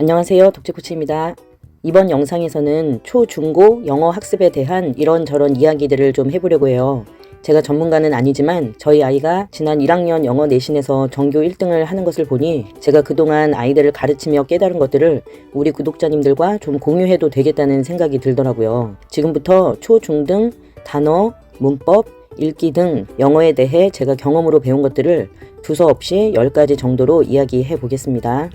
안녕하세요. 덕질코치입니다. 이번 영상에서는 초, 중, 고 영어 학습에 대한 이런저런 이야기들을 좀 해보려고 해요. 제가 전문가는 아니지만 저희 아이가 지난 1학년 영어 내신에서 전교 1등을 하는 것을 보니 제가 그동안 아이들을 가르치며 깨달은 것들을 우리 구독자님들과 좀 공유해도 되겠다는 생각이 들더라고요. 지금부터 초, 중 등 단어, 문법, 읽기 등 영어에 대해 제가 경험으로 배운 것들을 두서없이 10가지 정도로 이야기해 보겠습니다.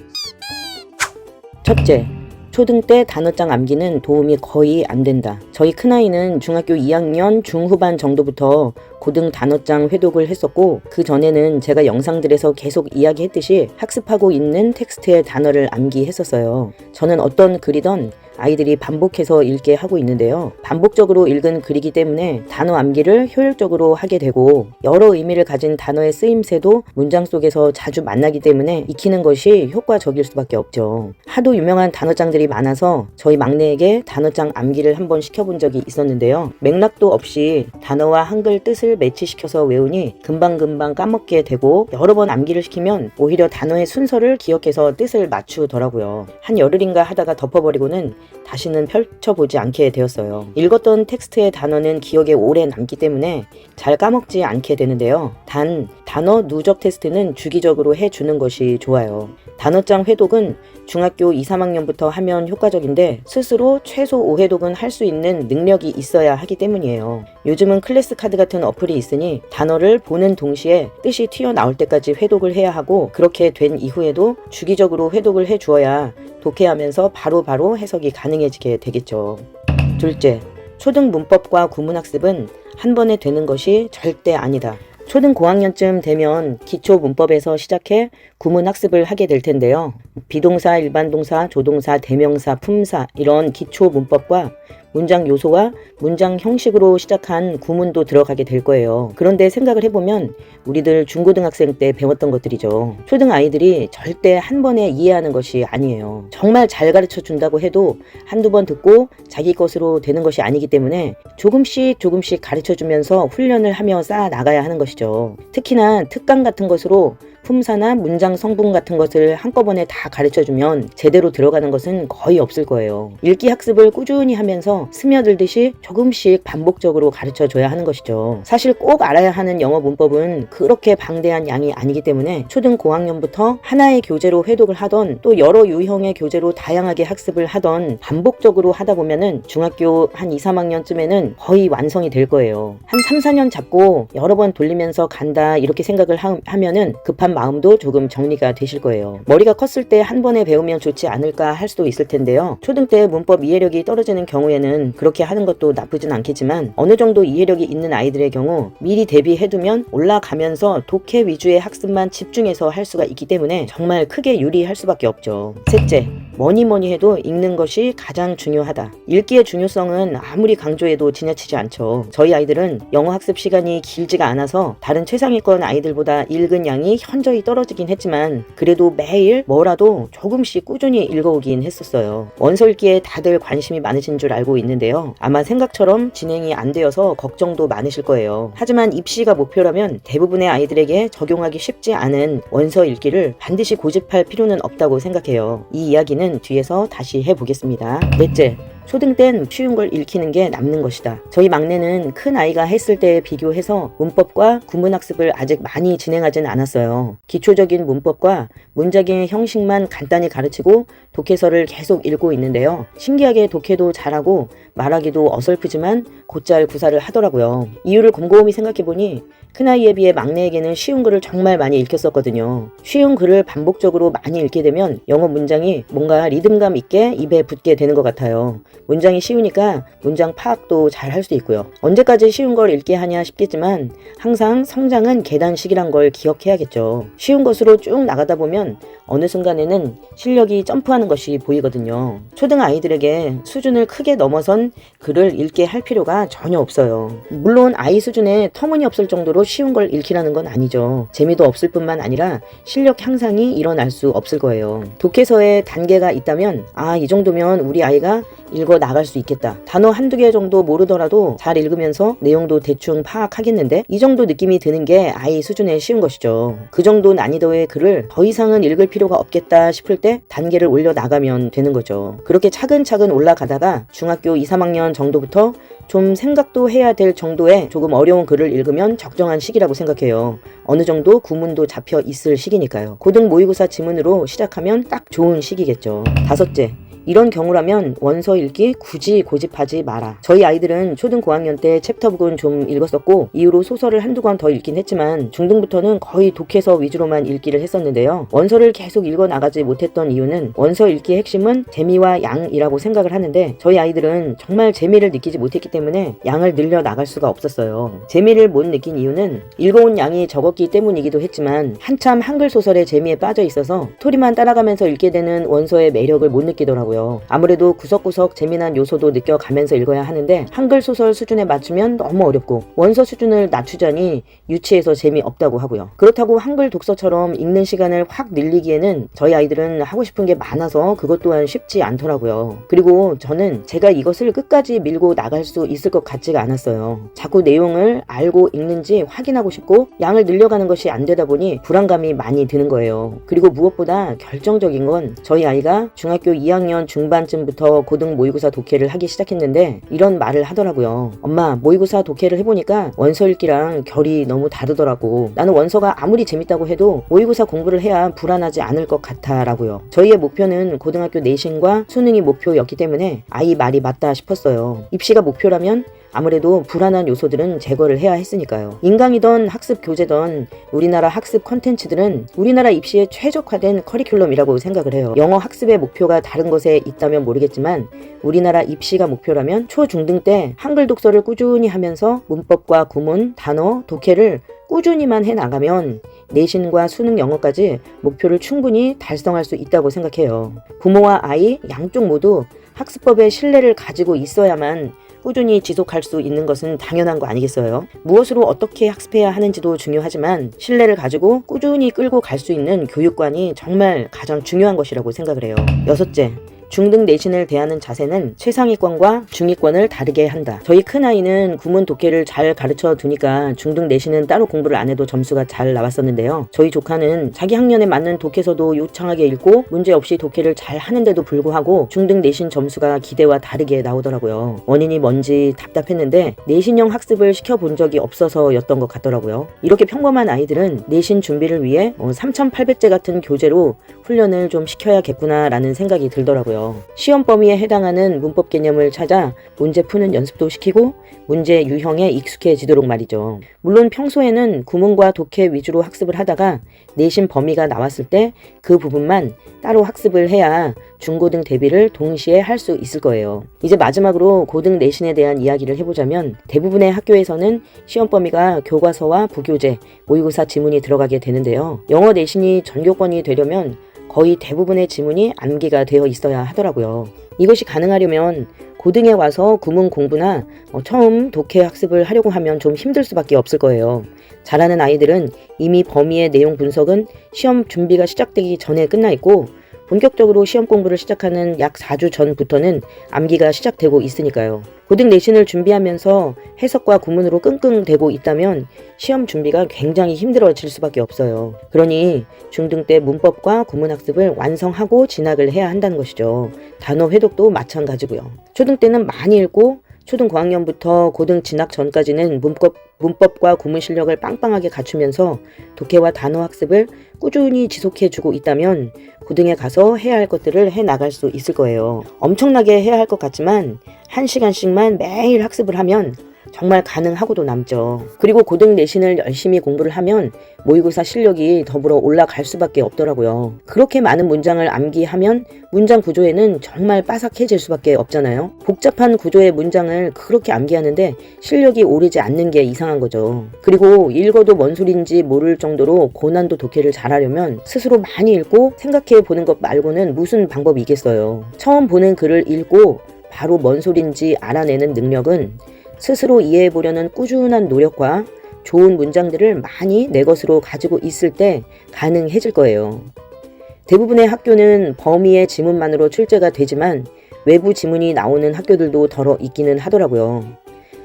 첫째, 초등 때 단어장 암기는 도움이 거의 안 된다. 저희 큰아이는 중학교 2학년 중후반 정도부터 고등 단어장 회독을 했었고, 그 전에는 제가 영상들에서 계속 이야기했듯이 학습하고 있는 텍스트의 단어를 암기했었어요. 저는 어떤 글이던 아이들이 반복해서 읽게 하고 있는데요. 반복적으로 읽은 글이기 때문에 단어 암기를 효율적으로 하게 되고, 여러 의미를 가진 단어의 쓰임새도 문장 속에서 자주 만나기 때문에 익히는 것이 효과적일 수밖에 없죠. 하도 유명한 단어장들이 많아서 저희 막내에게 단어장 암기를 한번 시켜본 적이 있었는데요. 맥락도 없이 단어와 한글 뜻을 매치시켜서 외우니 금방금방 까먹게 되고, 여러 번 암기를 시키면 오히려 단어의 순서를 기억해서 뜻을 맞추더라고요. 한 열흘인가 하다가 덮어버리고는 다시는 펼쳐보지 않게 되었어요. 읽었던 텍스트의 단어는 기억에 오래 남기 때문에 잘 까먹지 않게 되는데요. 단, 단어 누적 테스트는 주기적으로 해주는 것이 좋아요. 단어장 회독은 중학교 2, 3학년부터 하면 효과적인데, 스스로 최소 5회독은 할 수 있는 능력이 있어야 하기 때문이에요. 요즘은 클래스 카드 같은 어플이 있으니 단어를 보는 동시에 뜻이 튀어나올 때까지 회독을 해야 하고, 그렇게 된 이후에도 주기적으로 회독을 해주어야 독해하면서 바로바로 해석이 가능해지게 되겠죠. 둘째, 초등 문법과 구문학습은 한 번에 되는 것이 절대 아니다. 초등 고학년쯤 되면 기초 문법에서 시작해 구문 학습을 하게 될 텐데요. 비동사, 일반동사, 조동사, 대명사, 품사 이런 기초 문법과 문장 요소와 문장 형식으로 시작한 구문도 들어가게 될 거예요. 그런데 생각을 해보면 우리들 중고등학생 때 배웠던 것들이죠. 초등 아이들이 절대 한 번에 이해하는 것이 아니에요. 정말 잘 가르쳐 준다고 해도 한두 번 듣고 자기 것으로 되는 것이 아니기 때문에 조금씩 가르쳐 주면서 훈련을 하며 쌓아 나가야 하는 것이죠. 특히나 특강 같은 것으로 품사나 문장 성분 같은 것을 한꺼번에 다 가르쳐주면 제대로 들어가는 것은 거의 없을 거예요. 읽기 학습을 꾸준히 하면서 스며들듯이 조금씩 반복적으로 가르쳐줘야 하는 것이죠. 사실 꼭 알아야 하는 영어 문법은 그렇게 방대한 양이 아니기 때문에 초등 고학년부터 하나의 교재로 회독을 하던, 또 여러 유형의 교재로 다양하게 학습을 하던 반복적으로 하다 보면은 중학교 한 2, 3학년쯤에는 거의 완성이 될 거예요. 한 3, 4년 잡고 여러 번 돌리면서 간다 이렇게 생각을 하면은 급한 마음도 조금 정리가 되실 거예요. 머리가 컸을 때 한 번에 배우면 좋지 않을까 할 수도 있을 텐데요. 초등 때 문법 이해력이 떨어지는 경우에는 그렇게 하는 것도 나쁘진 않겠지만, 어느 정도 이해력이 있는 아이들의 경우 미리 대비해두면 올라가면서 독해 위주의 학습만 집중해서 할 수가 있기 때문에 정말 크게 유리할 수밖에 없죠. 셋째, 뭐니 해도 읽는 것이 가장 중요하다. 읽기의 중요성은 아무리 강조해도 지나치지 않죠. 저희 아이들은 영어 학습 시간이 길지가 않아서 다른 최상위권 아이들보다 읽은 양이 현저히 떨어지긴 했지만, 그래도 매일 뭐라도 조금씩 꾸준히 읽어오긴 했었어요. 원서 읽기에 다들 관심이 많으신 줄 알고 있는데요. 아마 생각처럼 진행이 안 되어서 걱정도 많으실 거예요. 하지만 입시가 목표라면 대부분의 아이들에게 적용하기 쉽지 않은 원서 읽기를 반드시 고집할 필요는 없다고 생각해요. 이 이야기는 뒤에서 다시 해보겠습니다. 넷째, 초등 땐 쉬운 걸 읽히는 게 남는 것이다. 저희 막내는 큰 아이가 했을 때에 비교해서 문법과 구문 학습을 아직 많이 진행하진 않았어요. 기초적인 문법과 문장의 형식만 간단히 가르치고 독해서를 계속 읽고 있는데요. 신기하게 독해도 잘하고 말하기도 어설프지만 곧잘 구사를 하더라고요. 이유를 곰곰이 생각해보니 큰아이에 비해 막내에게는 쉬운 글을 정말 많이 읽혔었거든요. 쉬운 글을 반복적으로 많이 읽게 되면 영어 문장이 뭔가 리듬감 있게 입에 붙게 되는 것 같아요. 문장이 쉬우니까 문장 파악도 잘 할 수 있고요. 언제까지 쉬운 걸 읽게 하냐 싶겠지만, 항상 성장은 계단식이란 걸 기억해야겠죠. 쉬운 것으로 쭉 나가다 보면 어느 순간에는 실력이 점프하는 것이 보이거든요. 초등 아이들에게 수준을 크게 넘어선 글을 읽게 할 필요가 전혀 없어요. 물론 아이 수준에 터무니없을 정도로 쉬운 걸 읽히라는 건 아니죠. 재미도 없을 뿐만 아니라 실력 향상이 일어날 수 없을 거예요. 독해서에 단계가 있다면 이 정도면 우리 아이가 읽어 나갈 수 있겠다. 단어 한두 개 정도 모르더라도 잘 읽으면서 내용도 대충 파악하겠는데 이 정도 느낌이 드는 게 아이 수준에 쉬운 것이죠. 그 정도 난이도의 글을 더 이상은 읽을 필요가 없겠다 싶을 때 단계를 올려 나가면 되는 거죠. 그렇게 차근차근 올라가다가 중학교 2, 3학년 정도부터 좀 생각도 해야 될 정도의 조금 어려운 글을 읽으면 적정한 시기라고 생각해요. 어느 정도 구문도 잡혀 있을 시기니까요. 고등 모의고사 지문으로 시작하면 딱 좋은 시기겠죠. 다섯째, 이런 경우라면 원서 읽기 굳이 고집하지 마라. 저희 아이들은 초등 고학년 때 챕터북은 좀 읽었었고 이후로 소설을 한두 권 더 읽긴 했지만 중등부터는 거의 독해서 위주로만 읽기를 했었는데요. 원서를 계속 읽어 나가지 못했던 이유는 원서 읽기의 핵심은 재미와 양이라고 생각을 하는데 저희 아이들은 정말 재미를 느끼지 못했기 때문에 양을 늘려 나갈 수가 없었어요. 재미를 못 느낀 이유는 읽어온 양이 적었기 때문이기도 했지만 한참 한글 소설의 재미에 빠져 있어서 스토리만 따라가면서 읽게 되는 원서의 매력을 못 느끼더라고요. 아무래도 구석구석 재미난 요소도 느껴가면서 읽어야 하는데 한글 소설 수준에 맞추면 너무 어렵고 원서 수준을 낮추자니 유치해서 재미없다고 하고요. 그렇다고 한글 독서처럼 읽는 시간을 확 늘리기에는 저희 아이들은 하고 싶은 게 많아서 그것 또한 쉽지 않더라고요. 그리고 저는 제가 이것을 끝까지 밀고 나갈 수 있을 것 같지가 않았어요. 자꾸 내용을 알고 읽는지 확인하고 싶고 양을 늘려가는 것이 안 되다 보니 불안감이 많이 드는 거예요. 그리고 무엇보다 결정적인 건 저희 아이가 중학교 2학년 중반쯤부터 고등 모의고사 독해를 하기 시작했는데 이런 말을 하더라고요. 엄마, 모의고사 독해를 해보니까 원서 읽기랑 결이 너무 다르더라고. 나는 원서가 아무리 재밌다고 해도 모의고사 공부를 해야 불안하지 않을 것 같아 라고요. 저희의 목표는 고등학교 내신과 수능이 목표였기 때문에 아이 말이 맞다 싶었어요. 입시가 목표라면 아무래도 불안한 요소들은 제거를 해야 했으니까요. 인강이던 학습 교재던 우리나라 학습 컨텐츠들은 우리나라 입시에 최적화된 커리큘럼이라고 생각을 해요. 영어 학습의 목표가 다른 것에 있다면 모르겠지만 우리나라 입시가 목표라면 초중등 때 한글 독서를 꾸준히 하면서 문법과 구문, 단어, 독해를 꾸준히만 해나가면 내신과 수능 영어까지 목표를 충분히 달성할 수 있다고 생각해요. 부모와 아이 양쪽 모두 학습법에 신뢰를 가지고 있어야만 꾸준히 지속할 수 있는 것은 당연한 거 아니겠어요? 무엇으로 어떻게 학습해야 하는지도 중요하지만 신뢰를 가지고 꾸준히 끌고 갈 수 있는 교육관이 정말 가장 중요한 것이라고 생각을 해요. 여섯째, 중등 내신을 대하는 자세는 최상위권과 중위권을 다르게 한다. 저희 큰아이는 구문 독해를 잘 가르쳐 두니까 중등 내신은 따로 공부를 안 해도 점수가 잘 나왔었는데요. 저희 조카는 자기 학년에 맞는 독해서도 요창하게 읽고 문제없이 독해를 잘 하는데도 불구하고 중등 내신 점수가 기대와 다르게 나오더라고요. 원인이 뭔지 답답했는데 내신형 학습을 시켜본 적이 없어서였던 것 같더라고요. 이렇게 평범한 아이들은 내신 준비를 위해 3,800제 같은 교재로 훈련을 좀 시켜야겠구나 라는 생각이 들더라고요. 시험 범위에 해당하는 문법 개념을 찾아 문제 푸는 연습도 시키고 문제 유형에 익숙해지도록 말이죠. 물론 평소에는 구문과 독해 위주로 학습을 하다가 내신 범위가 나왔을 때 그 부분만 따로 학습을 해야 중고등 대비를 동시에 할 수 있을 거예요. 이제 마지막으로 고등 내신에 대한 이야기를 해보자면 대부분의 학교에서는 시험 범위가 교과서와 부교재, 모의고사 지문이 들어가게 되는데요. 영어 내신이 전교권이 되려면 거의 대부분의 지문이 암기가 되어 있어야 하더라고요. 이것이 가능하려면 고등에 와서 구문 공부나 처음 독해 학습을 하려고 하면 좀 힘들 수밖에 없을 거예요. 잘하는 아이들은 이미 범위의 내용 분석은 시험 준비가 시작되기 전에 끝나 있고 본격적으로 시험 공부를 시작하는 약 4주 전부터는 암기가 시작되고 있으니까요. 고등 내신을 준비하면서 해석과 구문으로 끙끙대고 있다면 시험 준비가 굉장히 힘들어질 수밖에 없어요. 그러니 중등 때 문법과 구문 학습을 완성하고 진학을 해야 한다는 것이죠. 단어 회독도 마찬가지고요. 초등 때는 많이 읽고 초등 고학년부터 고등 진학 전까지는 문법과 구문 실력을 빵빵하게 갖추면서 독해와 단어 학습을 꾸준히 지속해주고 있다면 고등에 가서 해야 할 것들을 해나갈 수 있을 거예요. 엄청나게 해야 할 것 같지만 1시간씩만 매일 학습을 하면 정말 가능하고도 남죠. 그리고 고등 내신을 열심히 공부를 하면 모의고사 실력이 더불어 올라갈 수밖에 없더라고요. 그렇게 많은 문장을 암기하면 문장 구조에는 정말 빠삭해질 수밖에 없잖아요. 복잡한 구조의 문장을 그렇게 암기하는데 실력이 오르지 않는 게 이상한 거죠. 그리고 읽어도 뭔 소린지 모를 정도로 고난도 독해를 잘하려면 스스로 많이 읽고 생각해 보는 것 말고는 무슨 방법이 있겠어요. 처음 보는 글을 읽고 바로 뭔 소린지 알아내는 능력은 스스로 이해해보려는 꾸준한 노력과 좋은 문장들을 많이 내 것으로 가지고 있을 때 가능해질 거예요. 대부분의 학교는 범위의 지문만으로 출제가 되지만 외부 지문이 나오는 학교들도 더러 있기는 하더라고요.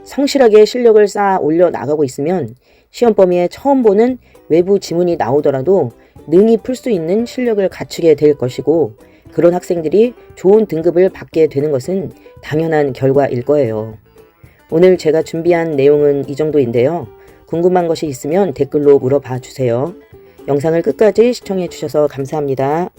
성실하게 실력을 쌓아 올려 나가고 있으면 시험 범위에 처음 보는 외부 지문이 나오더라도 능히 풀 수 있는 실력을 갖추게 될 것이고, 그런 학생들이 좋은 등급을 받게 되는 것은 당연한 결과일 거예요. 오늘 제가 준비한 내용은 이 정도인데요. 궁금한 것이 있으면 댓글로 물어봐 주세요. 영상을 끝까지 시청해 주셔서 감사합니다.